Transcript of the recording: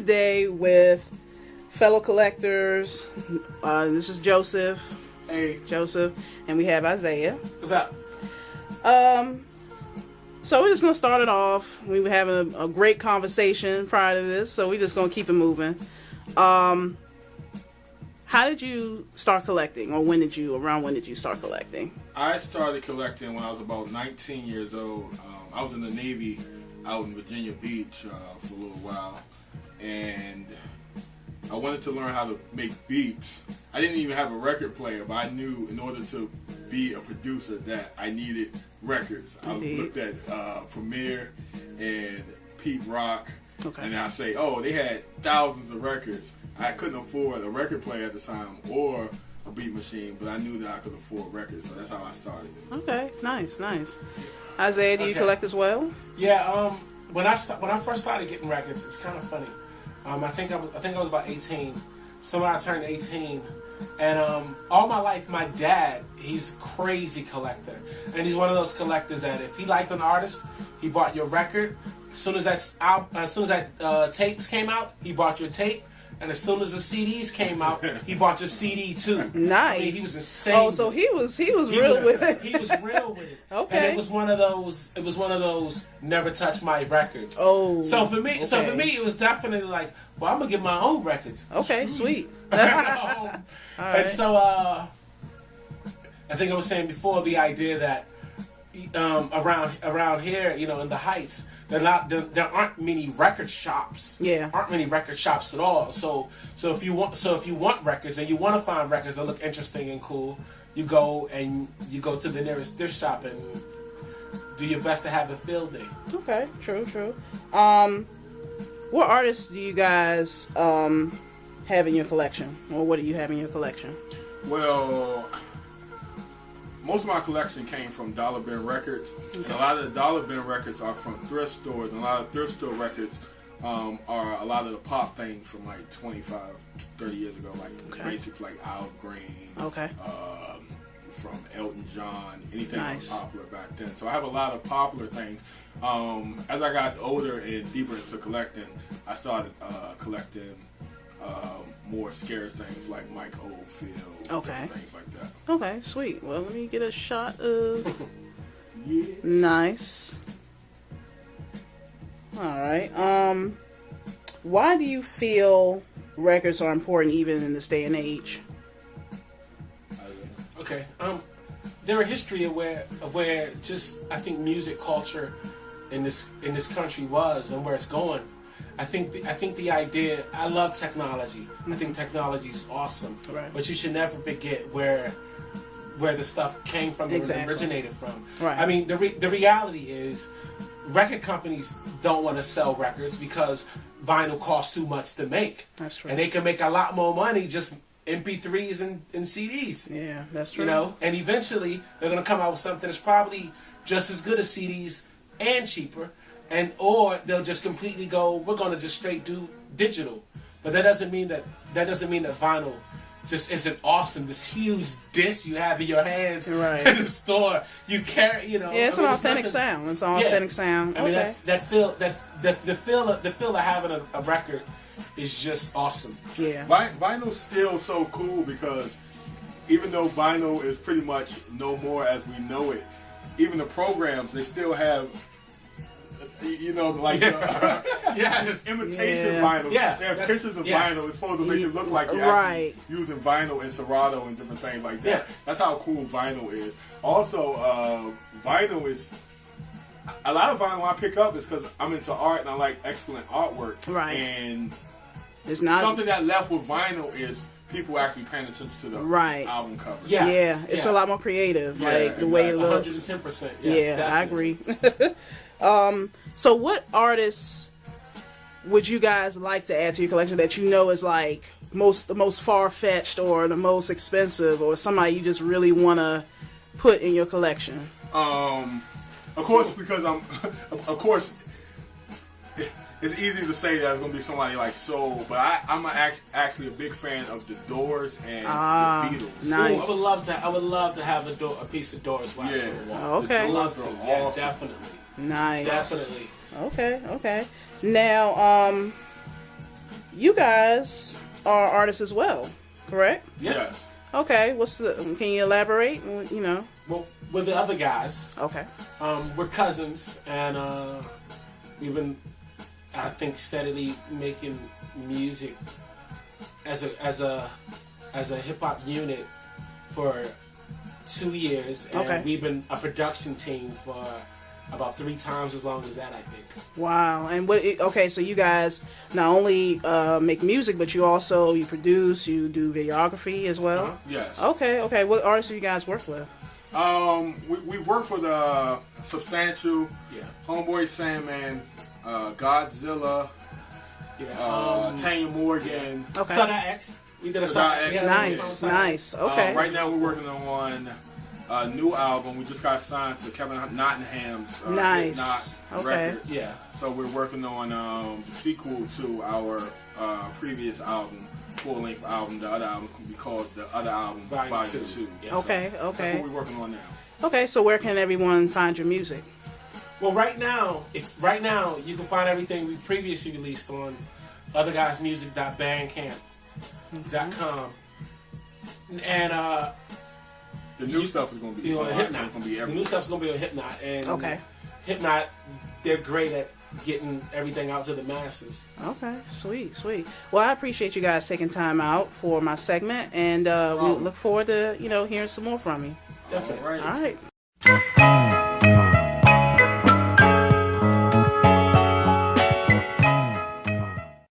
today with fellow collectors. This is Joseph. Hey. Joseph. And we have Isaiah. What's up? So we're just going to start it off. We were having a great conversation prior to this, so we're just going to keep it moving. How did you start collecting, or around when did you start collecting? I started collecting when I was about 19 years old. I was in the Navy out in Virginia Beach for a little while, and I wanted to learn how to make beats. I didn't even have a record player, but I knew in order to be a producer that I needed records. Indeed. I looked at Premiere and Pete Rock, Okay. and I say, oh, they had thousands of records. I couldn't afford a record player at the time or a beat machine, but I knew that I could afford records, so that's how I started. Okay, nice. Isaiah, do you collect as well? Yeah, when I first started getting records, it's kind of funny. I think I was about 18. Somehow I turned 18, and all my life, my dad, he's a crazy collector, and he's one of those collectors that if he liked an artist, he bought your record. As soon as that tapes came out, he bought your tape. And as soon as the CDs came out, he bought your CD too. Nice. I mean, he was insane. Oh, so he was real with it. He was real with it. Okay. And it was one of those never touch my records. Oh. So for me, it was definitely like, well, I'm gonna get my own records. Okay, sweet. All right. And so I think I was saying before the idea that around here, in the Heights, there aren't many record shops. Yeah. Aren't many record shops at all. So if you want records and you want to find records that look interesting and cool, you go to the nearest thrift shop and do your best to have a field day. Okay, true. What artists do you guys have in your collection, or what do you have in your collection? Well, most of my collection came from dollar bin records. And a lot of the dollar bin records are from thrift stores, and a lot of thrift store records are a lot of the pop things from like 25, 30 years ago, like basics like Al Green, from Elton John, anything that was popular back then. So I have a lot of popular things. As I got older and deeper into collecting, I started collecting more scarce things like Mike Oldfield, things like that. Okay, sweet. Well, let me get a shot of... Nice. Alright, why do you feel records are important even in this day and age? Okay, there are history of where just I think music culture in this country was and where it's going. I think the idea. I love technology. Mm-hmm. I think technology is awesome. Right. But you should never forget where the stuff came from, where it originated from. Right. I mean, the reality is, record companies don't want to sell records because vinyl costs too much to make. That's true. And they can make a lot more money just MP3s and CDs. Yeah, that's true. And eventually they're going to come out with something that's probably just as good as CDs and cheaper. Or they'll just completely go, we're going to just straight do digital. But that doesn't mean that vinyl just isn't awesome. This huge disc you have in your hands in the store, you carry, Yeah, it's an authentic sound. It's an authentic sound. I mean, the feel of having a record is just awesome. Yeah. Vinyl's still so cool because even though vinyl is pretty much no more as we know it, even the programs, they still have... imitation vinyl. Yeah, they have pictures of vinyl. It's supposed to make it look like you're actually using vinyl in Serato and different things like that. Yeah. That's how cool vinyl is. Also, vinyl is... A lot of vinyl I pick up is because I'm into art and I like excellent artwork. Right. And it's not something that left with vinyl is people actually paying attention to the album cover. Yeah, it's a lot more creative. The way it looks. 110%. Yes, I agree. So what artists would you guys like to add to your collection that you know is like the most far-fetched or the most expensive, or somebody you just really want to put in your collection? Of course, because it's easy to say that it's going to be somebody like Soul, but I'm actually a big fan of the Doors and the Beatles. Nice. Ooh, I would love to have a piece of Doors wax on the wall. Okay. I'd love to. Awesome. Yeah, definitely. Nice. Definitely. Okay. Now, you guys are artists as well, correct? Yes. Okay, can you elaborate? You know. Well, with the other guys, Okay. we're cousins, and we've been, I think, steadily making music as a hip hop unit for 2 years, and Okay. we've been a production team for about 3 times as long as that, I think. Wow. And okay, so you guys not only make music, but you produce, you do videography as well. Uh-huh. Yes. Okay. What artists do you guys work with? We work for the Substantial, Yeah. Homeboy Sandman, Godzilla, Tanya Morgan. Okay. Son of X. We did a Son of X. Nice. Okay. Right now we're working on a new album. We just got signed to Kevin Nottingham's Nice. Not Okay. record. Yeah. So we're working on the sequel to our previous album, full-length album. The other album could be called The Other Album, Volume 2. Yeah. Okay. That's what we're working on now. Okay, so where can everyone find your music? Well, right now you can find everything we previously released on otherguysmusic.bandcamp.com. And The new stuff is going to be on It's Hypnot. going to be The everywhere. new stuff's going to be on Hypnot. And Okay. Hypnot, they're great at getting everything out to the masses. Okay, sweet. Well, I appreciate you guys taking time out for my segment, and we look forward to hearing some more from you. Definitely. All right. All right.